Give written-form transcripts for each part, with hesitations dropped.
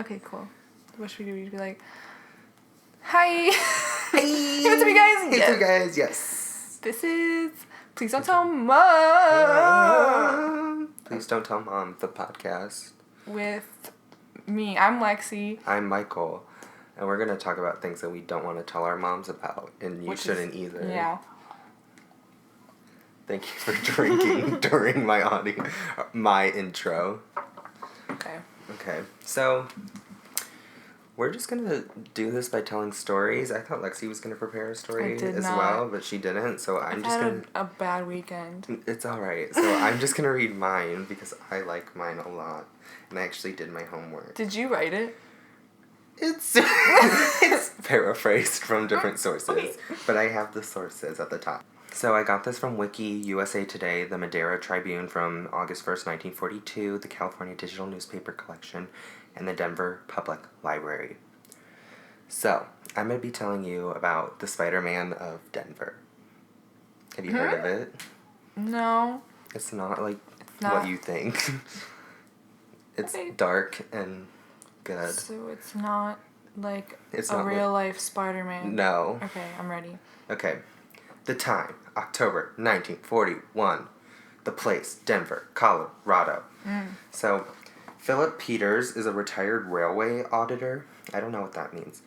Okay, cool. What should we do? We'd be like, hi! Hey! Hey, what's up, you guys? Hey, what's up, guys? Yes. This is Please Don't Tell Mom! Please Don't Tell Mom, the podcast. With me. I'm Lexie. I'm Michael. And we're going to talk about things that we don't want to tell our moms about. And you shouldn't either. Yeah. Thank you for drinking during my intro. Okay. Okay, so we're just going to do this by telling stories. I thought Lexie was going to prepare a story well, but she didn't. So I'm just going to... a bad weekend. It's alright. So I'm just going to read mine because I like mine a lot. And I actually did my homework. Did you write it? It's paraphrased from different sources, okay. But I have the sources at the top. So I got this from Wiki, USA Today, the Madera Tribune from August 1st, 1942, the California Digital Newspaper Collection, and the Denver Public Library. So, I'm going to be telling you about the Spiderman of Denver. Have you heard of it? No. It's not like what you think. It's dark and good. So it's not like it's a real-life Spider-Man? No. Okay, I'm ready. Okay. The time, October 1941. The place, Denver, Colorado. So, Philip Peters is a retired railway auditor. I don't know what that means.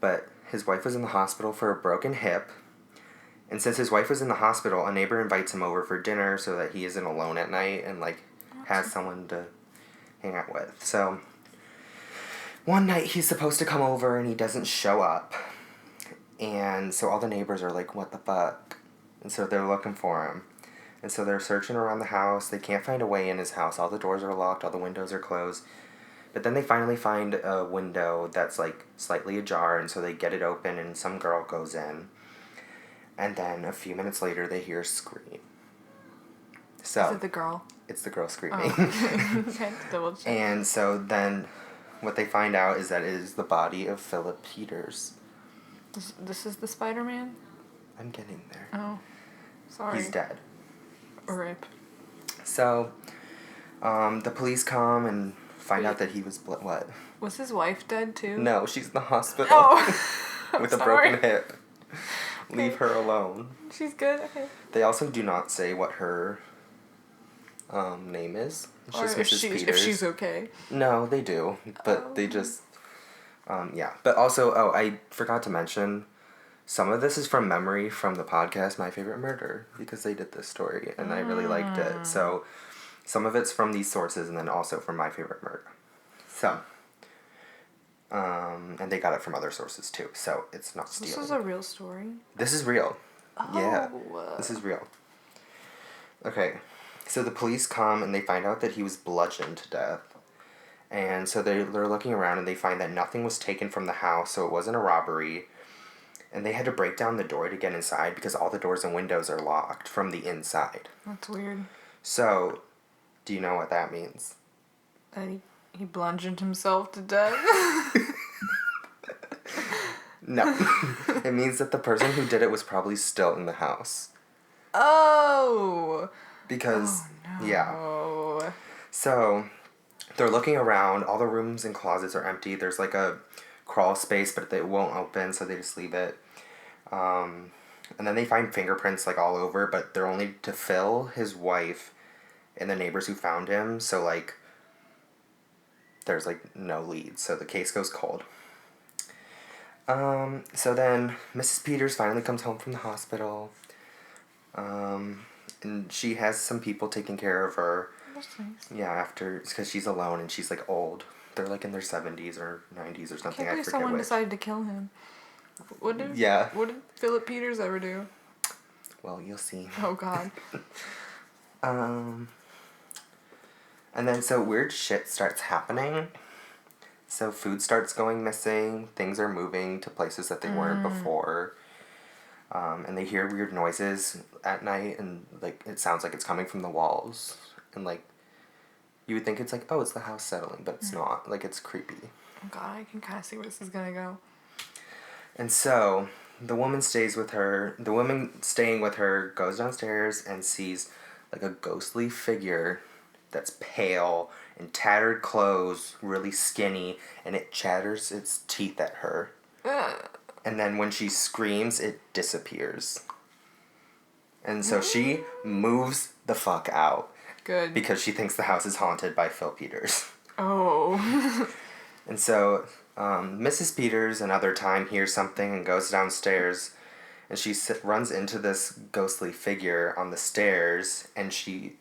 But his wife was in the hospital for a broken hip. And since his wife was in the hospital, a neighbor invites him over for dinner so that he isn't alone at night and, has someone to hang out with. So, one night he's supposed to come over and he doesn't show up. And so all the neighbors are like, what the fuck? And so they're looking for him. And so they're searching around the house. They can't find a way in his house. All the doors are locked. All the windows are closed. But then they finally find a window that's, slightly ajar. And so they get it open and some girl goes in. And then a few minutes later, they hear a scream. So, is it the girl? It's the girl screaming. Oh. Okay, double check. And so then what they find out is that it is the body of Philip Peters. This is the Spider-Man? I'm getting there. Oh, sorry. He's dead. RIP. So, the police come and find out that he was... What? Was his wife dead, too? No, she's in the hospital. Oh! With a broken hip. Leave her alone. She's good? Okay. They also do not say what her name is. It's just Mrs. Peters. If she's okay. No, they do. But they just... yeah. But also, I forgot to mention, some of this is from memory from the podcast My Favorite Murder, because they did this story, and I really liked it. So, some of it's from these sources, and then also from My Favorite Murder. So, and they got it from other sources, too, so it's not stealing. This is a real story? This is real. Oh. Yeah. This is real. Okay. So, the police come, and they find out that he was bludgeoned to death. And so they're looking around and they find that nothing was taken from the house, so it wasn't a robbery. And they had to break down the door to get inside because all the doors and windows are locked from the inside. That's weird. So, do you know what that means? That he bludgeoned himself to death? No. It means that the person who did it was probably still in the house. Oh! Because, no. Yeah. So... they're looking around. All the rooms and closets are empty. There's a crawl space, but it won't open, so they just leave it. And then they find fingerprints all over, but they're only to Phil, his wife, and the neighbors who found him. So there's no leads. So the case goes cold. So then Mrs. Peters finally comes home from the hospital. And she has some people taking care of her. That's nice. Yeah, because she's alone and she's old. They're in their 70s or 90s or something. I forget someone decided to kill him. What did Philip Peters ever do? Well, you'll see. Oh God. And then so weird shit starts happening. So food starts going missing. Things are moving to places that they weren't before. And they hear weird noises at night and it sounds like it's coming from the walls. And, you would think it's it's the house settling, but it's not. It's creepy. Oh, God, I can kind of see where this is going to go. And so, the woman staying with her goes downstairs and sees, a ghostly figure that's pale and tattered clothes, really skinny, and it chatters its teeth at her. And then when she screams, it disappears. And so she moves the fuck out. Good. Because she thinks the house is haunted by Phil Peters. Oh. And so Mrs. Peters another time hears something and goes downstairs. And she runs into this ghostly figure on the stairs. And she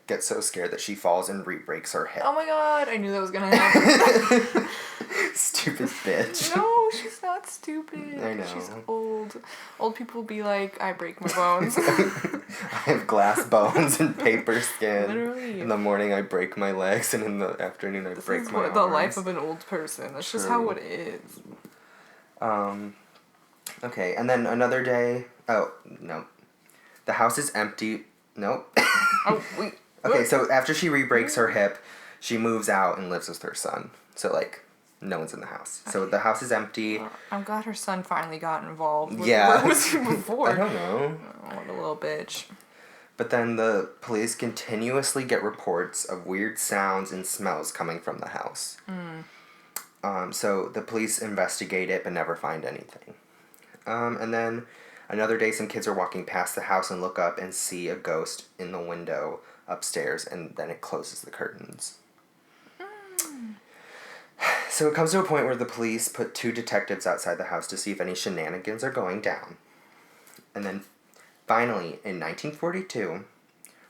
gets so scared that she falls and re-breaks her hip. Oh my god, I knew that was gonna happen. Stupid bitch. No, she's not stupid. I know. She's old. Old people be like, I break my bones. I have glass bones and paper skin. Literally. In the morning I break my legs, and in the afternoon I break my arms. The life of an old person. That's just how it is. Okay, and then another day... Oh, no. The house is empty... Nope. Oh, wait. Okay, so after she re-breaks her hip, she moves out and lives with her son. So, no one's in the house. Okay. So the house is empty. I'm glad her son finally got involved. Yeah. Where was he before? I don't know. Oh, what a little bitch. But then the police continuously get reports of weird sounds and smells coming from the house. So the police investigate it but never find anything. And then another day some kids are walking past the house and look up and see a ghost in the window upstairs, and then it closes the curtains. So it comes to a point where the police put 2 detectives outside the house to see if any shenanigans are going down. And then finally, in 1942,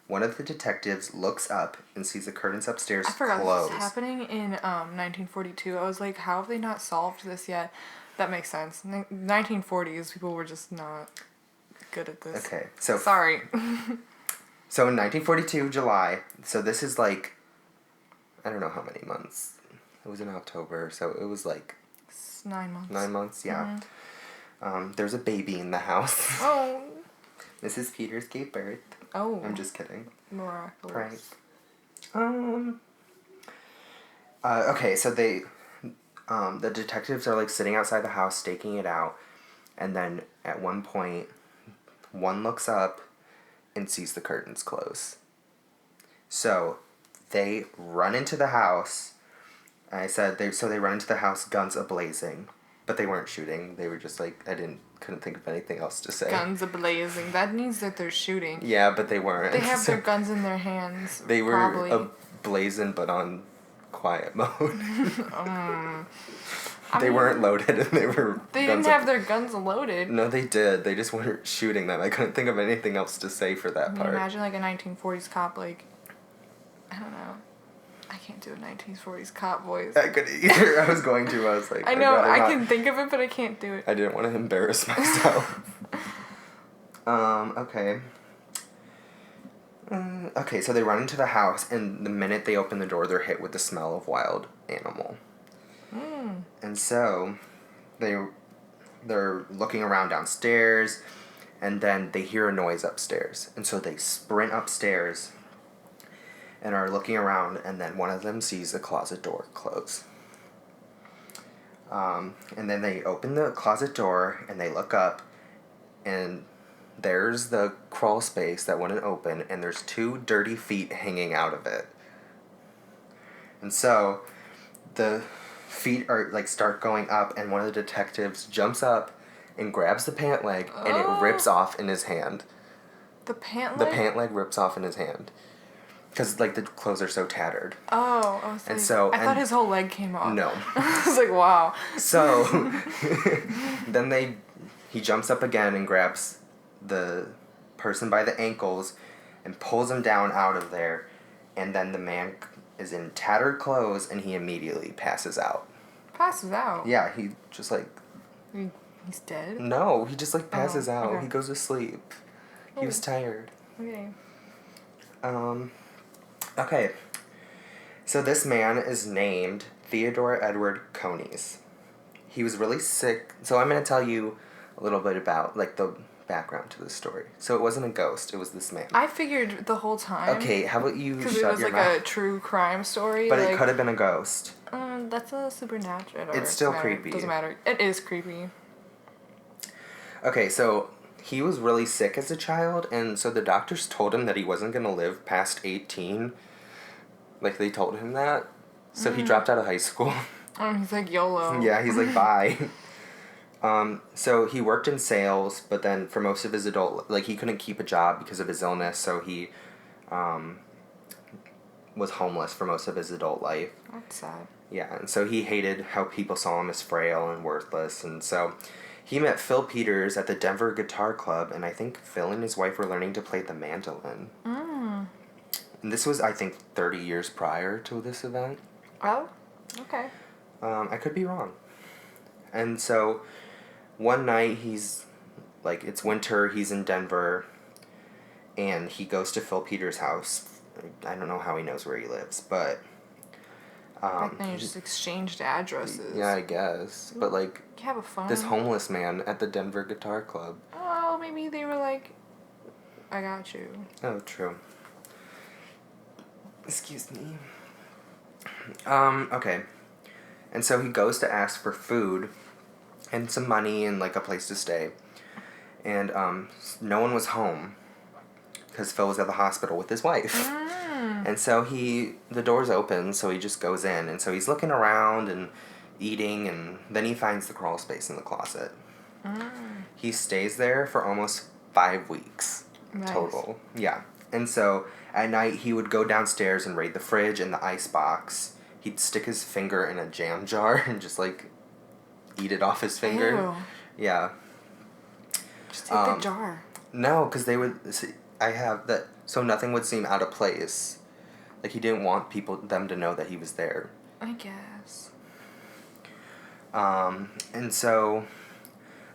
one of the detectives looks up and sees the curtains upstairs closed. I forgot this was happening in 1942. I was like, how have they not solved this yet? That makes sense. 1940s, people were just not good at this. Okay, so... Sorry. So in 1942, July, so this is I don't know how many months. It was in October, so it was 9 months. 9 months, yeah. There's a baby in the house. Oh. Mrs. Peters gave birth. Oh. I'm just kidding. Miraculous. Prank. Okay, so they... the detectives are sitting outside the house staking it out, and then at one point one looks up and sees the curtains close. So they run into the house. I said they run into the house, guns a-blazing, but they weren't shooting. They were just couldn't think of anything else to say. Guns a-blazing. That means that they're shooting. Yeah, but they weren't. They have their guns in their hands. They were probably. blazing, but on quiet mode. They weren't loaded, and they were... They didn't have their guns loaded. No, they did. They just weren't shooting them. I couldn't think of anything else to say for that part. Imagine a 1940s cop, I don't know. I can't do a 1940s cop voice. I couldn't either. I was going to. I was like... I know, I can think of it, but I can't do it. I didn't want to embarrass myself. Okay. Okay, so they run into the house, and the minute they open the door, they're hit with the smell of wild animal. And so they're looking around downstairs, and then they hear a noise upstairs. And so they sprint upstairs and are looking around, and then one of them sees the closet door close. And then they open the closet door, and they look up, and there's the crawl space that wouldn't open, and there's 2 dirty feet hanging out of it. And so the feet are start going up, and one of the detectives jumps up and grabs the pant leg, and it rips off in his hand. The pant leg? The pant leg rips off in his hand. Because, the clothes are so tattered. Oh, I thought his whole leg came off. No. I was like, wow. So, then he jumps up again and grabs the person by the ankles and pulls him down out of there, and then the man is in tattered clothes, and he immediately passes out. Passes out? Yeah, he just He's dead? No, he just passes out. Okay. He goes to sleep. He was tired. Okay. Okay. So this man is named Theodore Edward Conies. He was really sick. So I'm going to tell you a little bit about the background to the story. So it wasn't a ghost. It was this man. I figured the whole time. Okay, how about you shut your mouth? Because it was a true crime story. But it could have been a ghost. That's a supernatural. It's still creepy. Doesn't matter. It is creepy. Okay, so he was really sick as a child, and so the doctors told him that he wasn't going to live past 18 Like, they told him that. So he dropped out of high school. Oh, he's like, YOLO. Yeah, he's like, bye. So he worked in sales, but then for most of his adult... Like, he couldn't keep a job because of his illness, so he was homeless for most of his adult life. That's sad. Yeah, and so he hated how people saw him as frail and worthless, and so he met Phil Peters at the Denver Guitar Club, and I think Phil and his wife were learning to play the mandolin. Mm. And this was, I think, 30 years prior to this event. Oh, okay. I could be wrong. And so one night he's, like, it's winter, he's in Denver, and he goes to Phil Peters' house. I don't know how he knows where he lives, but... Back then you just exchanged addresses. Yeah, I guess. But, like, You have a phone. this homeless man at the Denver Guitar Club. Oh, maybe they were like, I got you. Oh, true. Excuse me. Okay. And so he goes to ask for food and some money and, like, a place to stay. And, no one was home because Phil was at the hospital with his wife. And so the door's open, so he just goes in. And so he's looking around and eating, and then he finds the crawl space in the closet. He stays there for almost 5 weeks total. Yeah. And so at night he would go downstairs and raid the fridge and the ice box. He'd stick his finger in a jam jar and just, like, eat it off his finger. Ew. Yeah. Just take the jar. No, because they would... See, I have that... So nothing would seem out of place. Like, he didn't want them to know that he was there. I guess. And so...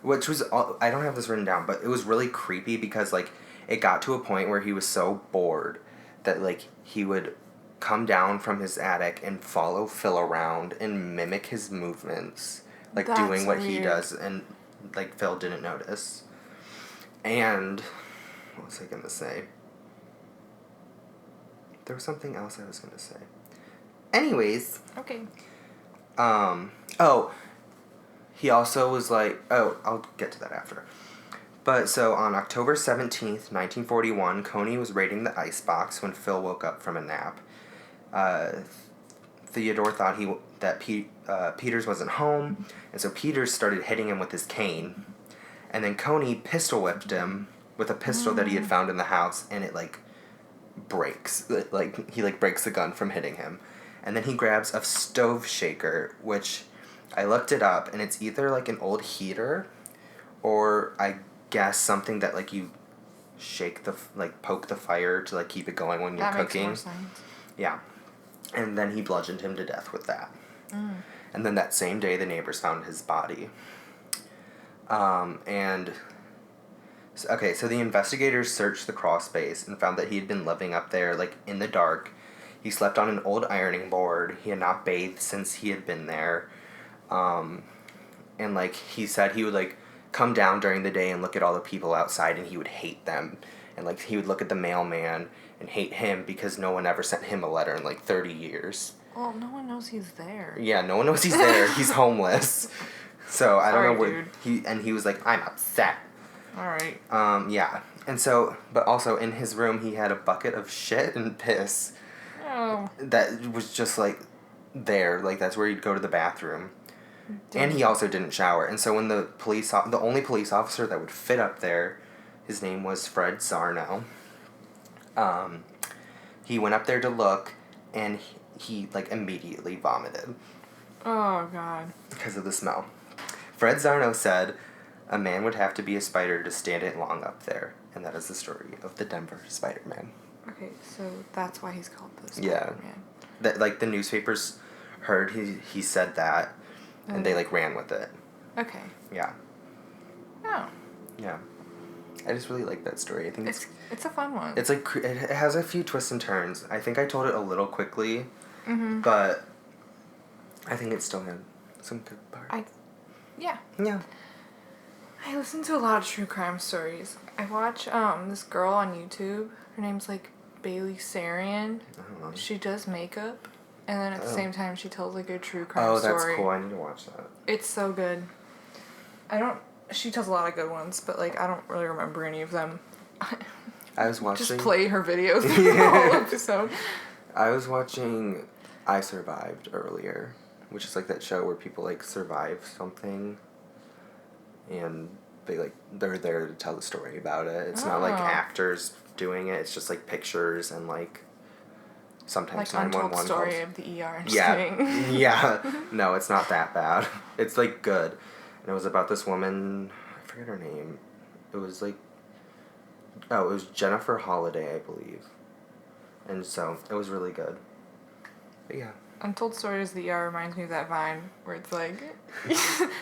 Which was... I don't have this written down, but it was really creepy because, like, it got to a point where he was so bored that, like, he would come down from his attic and follow Phil around and mimic his movements. Like, That's doing what he weird. does, and, like, Phil didn't notice. And... What was I going to say? There was something else I was going to say. Anyways. Okay. He also was like... Oh, I'll get to that after. But, so, on October 17th, 1941, Coney was raiding the icebox when Phil woke up from a nap. Theodore thought Peters wasn't home, and so Peters started hitting him with his cane. And then Coney pistol whipped him with a pistol that he had found in the house, and it, like, breaks. Like, he, like, breaks the gun from hitting him. And then he grabs a stove shaker, which I looked it up, and it's either, like, an old heater, or I guess something that, like, you shake poke the fire to, like, keep it going when you're cooking. That makes more sense. Yeah. And then he bludgeoned him to death with that. And then that same day, the neighbors found his body. So the investigators searched the crawl space and found that he had been living up there, like, in the dark. He slept on an old ironing board. He had not bathed since he had been there. And, like, he said he would, like, come down during the day and look at all the people outside, and he would hate them. And, like, he would look at the mailman and hate him because no one ever sent him a letter in, like, 30 years. Well, no one knows he's there. Yeah, no one knows he's there. He's homeless. So, I don't know Sorry, where... He was like, I'm upset. Alright. Yeah. And so... But also, in his room, he had a bucket of shit and piss. Oh. That was just, like, there. Like, that's where he'd go to the bathroom. Damn. And he also didn't shower. And so when the only police officer that would fit up there, his name was Fred Zarno. He went up there to look, and he like, immediately vomited. Oh, God. Because of the smell. Fred Zarno said, a man would have to be a spider to stand it long up there. And that is the story of the Denver Spider-Man. Okay, so that's why he's called the Yeah. Spider-Man. That, like, the newspapers heard he said that, and they, like, ran with it. Okay. Yeah. Oh. Yeah. I just really like that story. I think it's a fun one. it's like it has a few twists and turns. I think I told it a little quickly, but I think it still had some good parts. Yeah. Yeah. I listen to a lot of true crime stories. I watch this girl on YouTube. Her name's like Bailey Sarian. I don't know. She does makeup, and then at the same time she tells like a true crime Oh, story. that's cool. I need to watch that. It's so good. She tells a lot of good ones, but like I don't really remember any of them. I was watching. Just play her videos through the whole episode. I was watching I Survived earlier, which is like that show where people like survive something and they're there to tell the story about it. It's not like actors doing it, it's just like pictures and like sometimes like 911 Untold Story calls. of the ER. Just Yeah. kidding. Yeah. No, it's not that bad. It's like good. And it was about this woman, I forget her name. It was like it was Jennifer Holliday, I believe. And so it was really good. But yeah. Untold Stories of the ER reminds me of that Vine where it's like...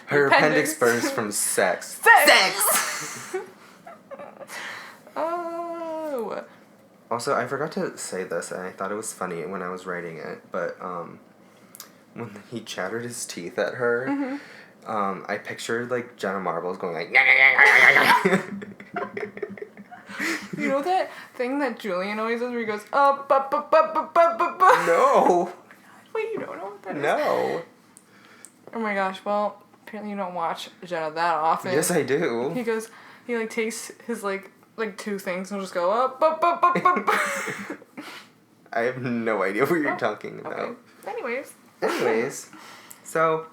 Her appendix burst from sex. Sex! Oh. Also, I forgot to say this, and I thought it was funny when I was writing it, but when he chattered his teeth at her, I pictured like Jenna Marbles going like... You know that thing that Julian always does where he goes, No. Wait, you don't know what that is? No. Oh my gosh, well, apparently you don't watch Jenna that often. Yes, I do. He like takes his like two things and he'll just go I have no idea what you're talking about. Okay. Anyways, so,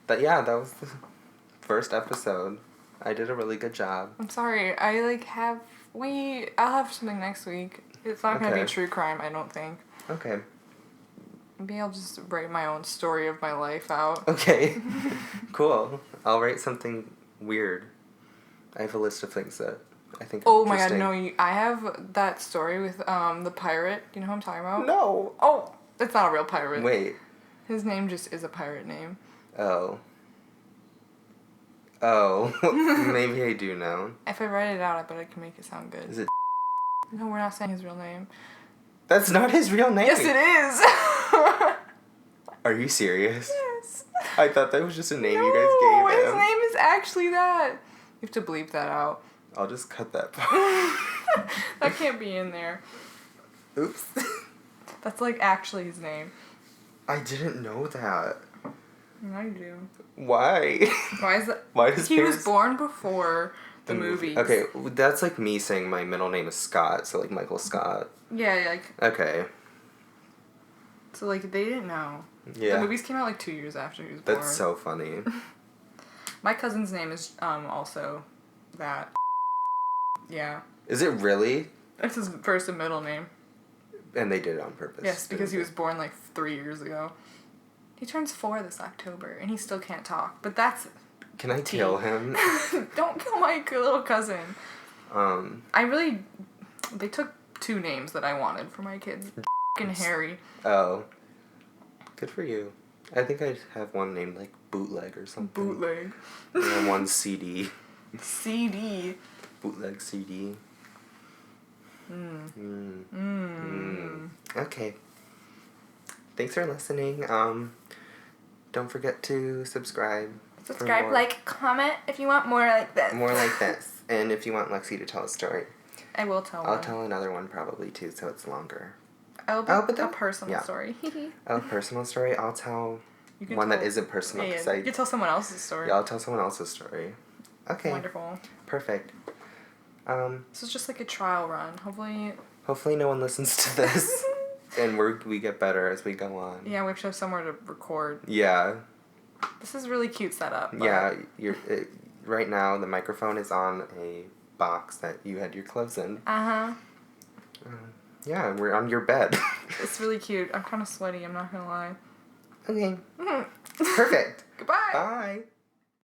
that was the first episode. I did a really good job. I'm sorry, I'll have something next week. It's not gonna be true crime, I don't think. Okay. Maybe I'll just write my own story of my life out. Okay. Cool. I'll write something weird. I have a list of things that I think Oh my god, no, I have that story with the pirate. Do you know who I'm talking about? No. Oh, it's not a real pirate. Wait. His name just is a pirate name. Oh, maybe I do know. If I write it out, I bet I can make it sound good. Is it? No, we're not saying his real name. That's not his real name. Yes, it is. Are you serious? Yes. I thought that was just a name you guys gave him. His name is actually that. You have to bleep that out. I'll just cut that part. That can't be in there. Oops. That's like actually his name. I didn't know that. I do. Why? Why is that? Why does he was born before the movie. Okay, that's like me saying my middle name is Scott, so like Michael Scott. Yeah, like. Okay. So like they didn't know. Yeah. The movies came out like 2 years after he was born. That's so funny. My cousin's name is also that. Yeah. Is it really? That's his first and middle name. And they did it on purpose. Yes, because he was born like 3 years ago. He turns 4 this October, and he still can't talk. But that's... Can I kill him? Don't kill my little cousin. They took 2 names that I wanted for my kids. And Harry. Oh. Good for you. I think I'd have one named like Bootleg or something. Bootleg. And then one CD. CD. Bootleg CD. Okay. Thanks for listening. Don't forget to subscribe. Subscribe, like, comment if you want more like this. More like this. And if you want Lexie to tell a story. I will tell one. I'll tell another one probably too, so it's longer. I'll put a personal story. A personal story? I'll tell one that isn't personal. Yeah, you can tell someone else's story. Yeah, I'll tell someone else's story. Okay. Wonderful. Perfect. This is just like a trial run. Hopefully no one listens to this. And we get better as we go on. Yeah, we have to have somewhere to record. Yeah. This is really cute setup. Yeah, right now the microphone is on a box that you had your clothes in. Uh-huh. Yeah, we're on your bed. It's really cute. I'm kind of sweaty, I'm not gonna lie. Okay. Perfect. Goodbye. Bye.